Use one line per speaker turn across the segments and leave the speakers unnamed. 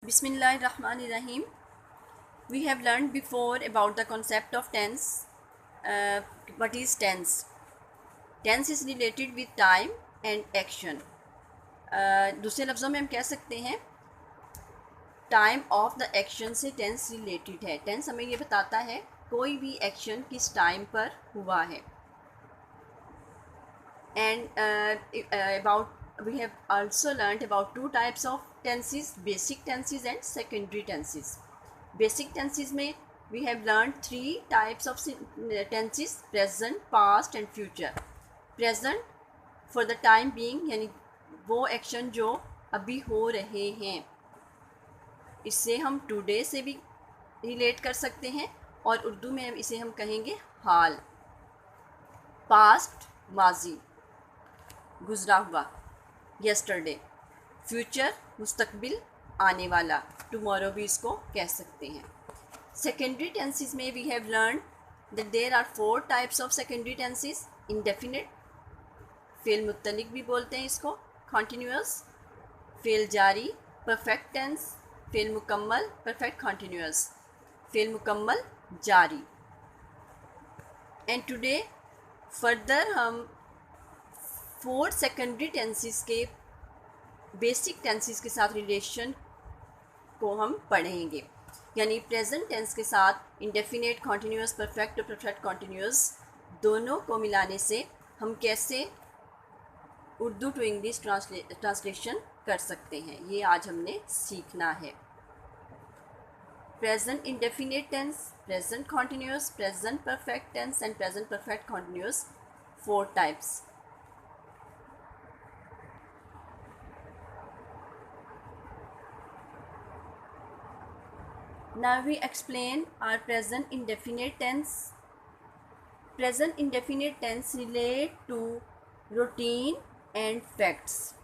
Bismillahirrahmanirrahim. We have learned before about the concept of tense. What is tense? Tense is related with time and action. दूसरे लफ्ज़ों में हम कह सकते हैं टाइम ऑफ द एक्शन से टेंस रिलेटेड है। टेंस हमें ये बताता है कोई भी एक्शन किस टाइम पर हुआ है। And about we have also learnt about two types of tenses, basic tenses and secondary tenses. Basic tenses में we have learned three types of tenses: present, past and future. Present for the time being, यानी वो action जो अभी हो रहे हैं, इससे हम टुडे से भी रिलेट कर सकते हैं और उर्दू में इसे हम कहेंगे हाल। पास्ट माजी, गुज़रा हुआ, यस्टरडे। फ्यूचर मुस्तकबिल, आने वाला, टुमारो भी इसको कह सकते हैं। सेकेंडरी टेंसेस में we have learn that there are 4 types of secondary tenses. Indefinite, फ़ेल मुत्तलिक भी बोलते हैं इसको, कॉन्टीन्यूअस, फ़ेल जारी, परफेक्ट टेंस, फ़ेल मुकम्मल, परफेक्ट कॉन्टीन्यूअस, फ़ेल मुकम्मल जारी। एंड टुडे फर्दर हम 4 सेकेंडरी टेंसेस के बेसिक टेंसेस के साथ रिलेशन को हम पढ़ेंगे। यानी प्रेजेंट टेंस के साथ इंडेफिनेट, कॉन्टीन्यूअस, परफेक्ट और परफेक्ट कॉन्टीन्यूअस दोनों को मिलाने से हम कैसे उर्दू टू इंग्लिश ट्रांसलेशन कर सकते हैं, ये आज हमने सीखना है। Present indefinite tense, present continuous, present perfect tense and present perfect continuous, 4 types. Now we explain our present indefinite tense. Present indefinite tense relate to routine and facts.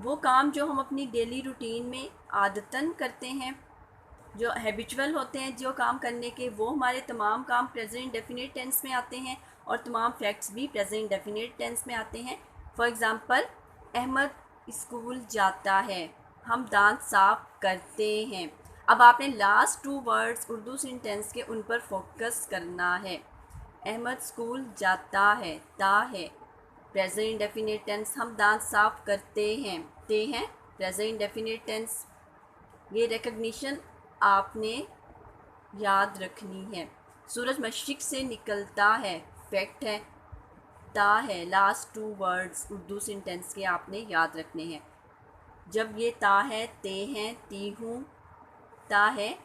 वो काम जो हम अपनी डेली रूटीन में आदतन करते हैं, जो हैबिचुअल होते हैं जो काम करने के, वो हमारे तमाम काम प्रेजेंट इंडेफिनिट टेंस में आते हैं और तमाम फैक्ट्स भी प्रेजेंट इंडेफिनिट टेंस में आते हैं। फॉर एग्ज़ाम्पल, अहमद स्कूल जाता है, हम दांत साफ करते हैं। अब आपने लास्ट 2 वर्ड्स उर्दू सेंटेंस के उन पर फोकस करना है। अहमद स्कूल जाता है, ता है प्रेजेंट इंडेफिनिट टेंस, हम दांत साफ करते हैं, ते हैं प्रेजेंट इंडेफिनिट टेंस। ये रिकग्निशन आपने याद रखनी है। सूरज मशरिक़ से निकलता है, फैक्ट है, ता है। लास्ट 2 वर्ड्स उर्दू सेंटेंस के आपने याद रखने हैं। जब ये ता है, ते हैं, ती हूँ, ता है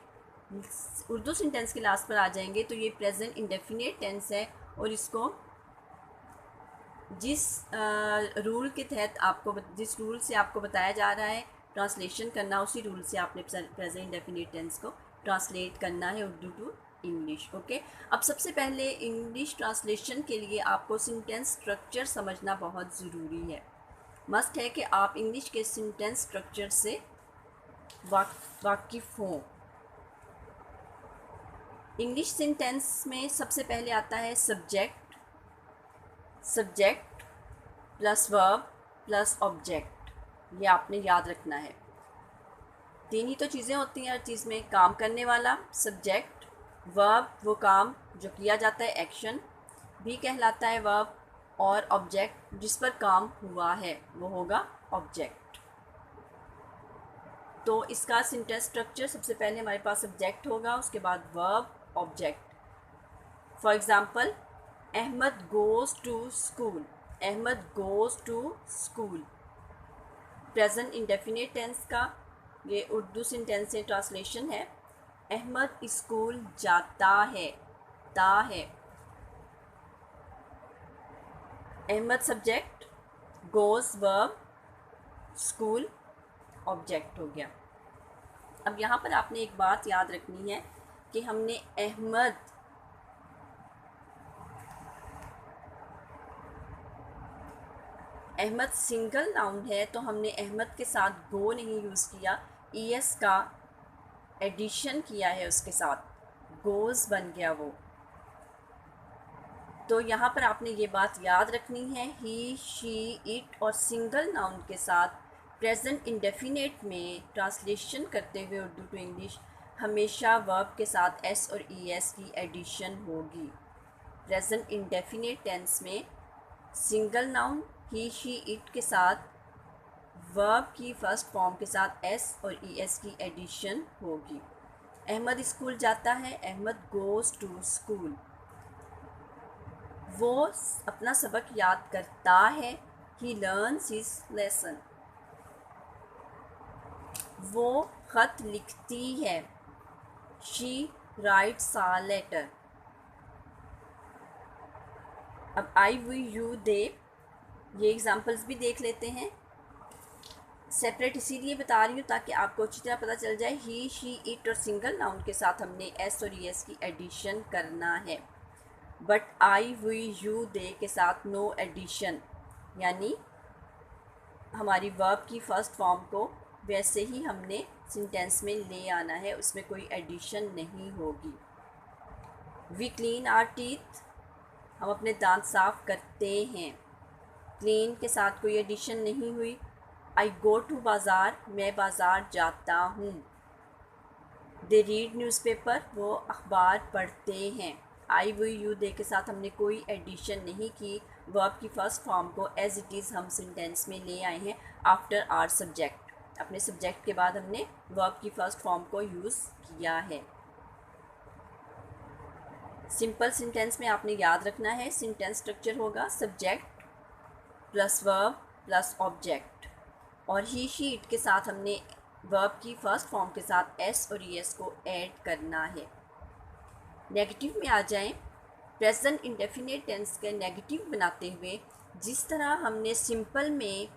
उर्दू सेंटेंस के लास्ट पर आ जाएंगे तो ये प्रेजेंट इंडेफिनिट टेंस है और इसको जिस रूल के तहत आपको जिस रूल से आपको बताया जा रहा है ट्रांसलेशन करना, उसी रूल से आपने प्रेजेंट इंडेफिनिट टेंस को ट्रांसलेट करना है उर्दू टू इंग्लिश। ओके, अब सबसे पहले इंग्लिश ट्रांसलेशन के लिए आपको सेंटेंस स्ट्रक्चर समझना बहुत ज़रूरी है। मस्ट है कि आप इंग्लिश के सेंटेंस स्ट्रक्चर से वाकिफ़ हों। इंग्लिश सेंटेंस में सबसे पहले आता है subject, subject plus verb plus object. ये आपने याद रखना है। 3 ही तो चीज़ें होती हैं हर चीज़ में, काम करने वाला सब्जेक्ट, वर्ब वो काम जो किया जाता है, एक्शन भी कहलाता है वर्ब, और ऑब्जेक्ट जिस पर काम हुआ है वो होगा ऑब्जेक्ट। तो इसका सेंटेंस स्ट्रक्चर सबसे पहले हमारे पास सब्जेक्ट होगा, उसके बाद verb, object. For example, Ahmed goes to school, Ahmed goes to school present indefinite tense का ये उर्दू सेंटेंस से ट्रांसलेशन है। अहमद स्कूल जाता है, ता है Ahmed subject, goes verb, school object हो गया। अब यहाँ पर आपने एक बात याद रखनी है कि हमने अहमद सिंगल नाउन है तो हमने अहमद के साथ गो नहीं यूज़ किया, ईएस का एडिशन किया है उसके साथ, गोज़ बन गया वो। तो यहाँ पर आपने ये बात याद रखनी है, ही, शी, इट और सिंगल नाउन के साथ प्रेजेंट इंडेफिनेट में ट्रांसलेशन करते हुए उर्दू टू इंग्लिश हमेशा वर्ब के साथ एस और ई एस की एडिशन होगी। प्रेजेंट इंडेफिनेट टेंस में single noun he she it के साथ वर्ब की फर्स्ट फॉर्म के साथ एस और ई एस की एडिशन होगी। अहमद स्कूल जाता है, अहमद गोज़ टू स्कूल। वो अपना सबक याद करता है, ही लर्न्स हिज लेसन। वो ख़त लिखती है, शी राइट्स अ लेटर। अब आई वी यू दे, ये एग्ज़ाम्पल्स भी देख लेते हैं। सेपरेट इसीलिए बता रही हूँ ताकि आपको अच्छी तरह पता चल जाए। ही शी इट और सिंगल नाउन के साथ हमने एस और ई एस की एडिशन करना है, but I we you they के साथ नो एडिशन, यानी हमारी वर्ब की फ़र्स्ट फॉर्म को वैसे ही हमने सेंटेंस में ले आना है, उसमें कोई एडिशन नहीं होगी। वी क्लीन आवर टीथ, हम अपने दांत साफ़ करते हैं। क्लीन के साथ कोई एडिशन नहीं हुई। आई गो टू बाज़ार, मैं बाज़ार जाता हूँ। दे रीड न्यूज़पेपर, वो अखबार पढ़ते हैं। आई वी यू दे के साथ हमने कोई एडिशन नहीं की। वर्ब की फ़र्स्ट फॉर्म को एज इट इज़ हम सेंटेंस में ले आए हैं आफ्टर आर सब्जेक्ट। अपने सब्जेक्ट के बाद हमने वर्ब की फ़र्स्ट फॉर्म को यूज़ किया है। सिंपल सेंटेंस में आपने याद रखना है, सेंटेंस स्ट्रक्चर होगा subject plus verb plus object, और ही शी इट के साथ हमने वर्ब की फ़र्स्ट फॉर्म के साथ एस और ई एस को ऐड करना है। नेगेटिव में आ जाएं। प्रेजेंट इंडेफिनेट टेंस के नेगेटिव बनाते हुए जिस तरह हमने सिंपल में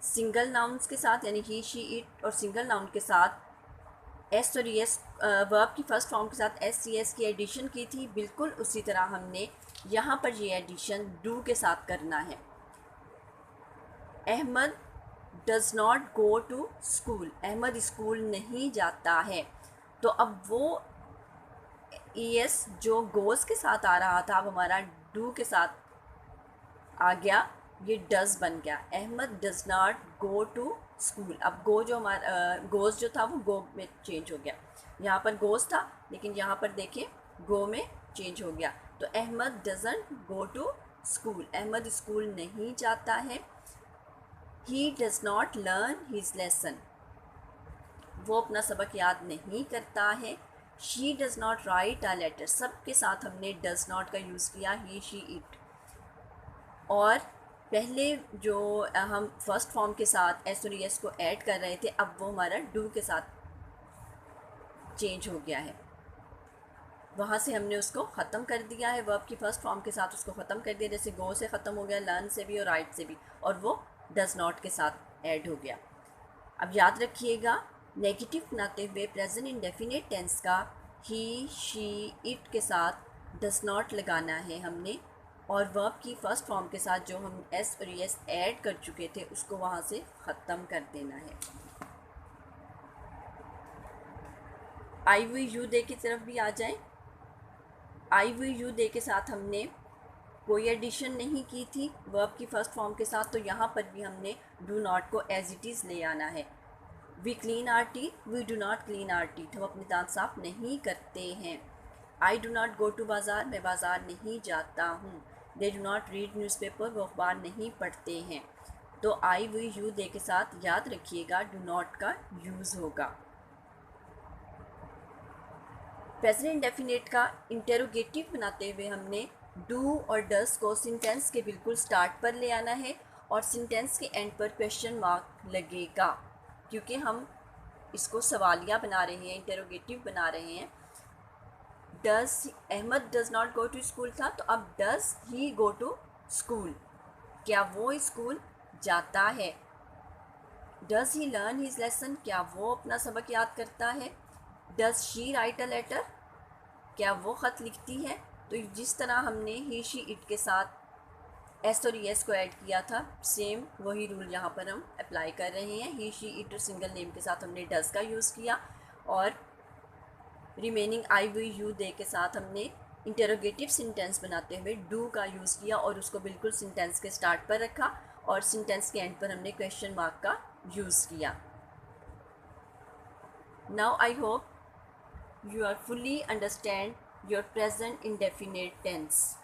सिंगल नाउन्स के साथ यानी ही शी इट और सिंगल नाउन के साथ एस और ई एस वर्ब की फ़र्स्ट फॉर्म के साथ एस सी एस की एडिशन की थी, बिल्कुल उसी तरह हमने यहाँ पर ये एडिशन डू के साथ करना है। Ahmed does not go to school, Ahmed school नहीं जाता है। तो अब वो ई एस जो गोज़ के साथ आ रहा था अब हमारा डू के साथ आ गया, ये डज़ बन गया। Ahmed does not go to school. अब गो जो हमारा गोज़ जो था वो गो में चेंज हो गया। यहाँ पर गोज़ था लेकिन यहाँ पर देखिए गो में चेंज हो गया। तो Ahmed doesn't go to school, Ahmed school नहीं जाता है। He does not learn his lesson, वो अपना सबक याद नहीं करता है। She does not write a letter, सब के साथ हमने डज़ नॉट का यूज़ किया, ही शी इट। और पहले जो हम फर्स्ट फॉर्म के साथ एस और एस को ऐड कर रहे थे अब वो हमारा डू के साथ चेंज हो गया है। वहाँ से हमने उसको ख़त्म कर दिया है, वर्ब की फ़र्स्ट फॉर्म के साथ उसको ख़त्म कर दिया, जैसे गो से ख़त्म हो गया, लर्न से भी और राइट से भी, और वो डज़ नॉट के साथ ऐड हो गया। अब याद रखिएगा नेगेटिव बनाते हुए प्रेजेंट इंडेफिनेट टेंस का ही शी इट के साथ डज़ नॉट लगाना है हमने, और वर्ब की फ़र्स्ट फॉर्म के साथ जो हम एस और एस ऐड कर चुके थे उसको वहाँ से ख़त्म कर देना है। आई वी यू दे की तरफ भी आ जाएं। आई वी यू दे के साथ हमने कोई एडिशन नहीं की थी वर्ब की फ़र्स्ट फॉर्म के साथ, तो यहाँ पर भी हमने डू नॉट को एज इट इज़ ले आना है। We clean our teeth, we do not clean our teeth, हम अपने दांत साफ नहीं करते हैं। I do not go to बाज़ार, मैं बाज़ार नहीं जाता हूँ। They do not read newspaper, वो अखबार नहीं पढ़ते हैं। तो आई वी यू दे के साथ याद रखिएगा डू नॉट का यूज़ होगा। प्रेजेंट इंडेफिनेट का इंटेरोगेटिव बनाते हुए हमने डू और डस को सेंटेंस के बिल्कुल स्टार्ट पर ले आना है और सेंटेंस के एंड पर क्वेश्चन मार्क लगेगा, क्योंकि हम इसको सवालिया बना रहे हैं, इंटेरोगेटिव बना रहे हैं। Does Ahmed does not go to school था, तो अब does he go to school, क्या वो स्कूल जाता है। Does he learn his lesson, क्या वो अपना सबक याद करता है। Does she write a letter, क्या वो ख़त लिखती है। तो जिस तरह हमने ही शी इट के साथ एस और एस को ऐड किया था, सेम वही रूल यहाँ पर हम अप्लाई कर रहे हैं। ही शी इट और सिंगल नेम के साथ हमने डज़ का यूज़ किया, और remaining I we you they के साथ हमने इंटेरोगेटिव सेंटेंस बनाते हुए डू का यूज़ किया और उसको बिल्कुल सेंटेंस के स्टार्ट पर रखा, और सेंटेंस के एंड पर हमने क्वेश्चन मार्क का यूज़ किया। Now I hope you are fully understand your present indefinite tense.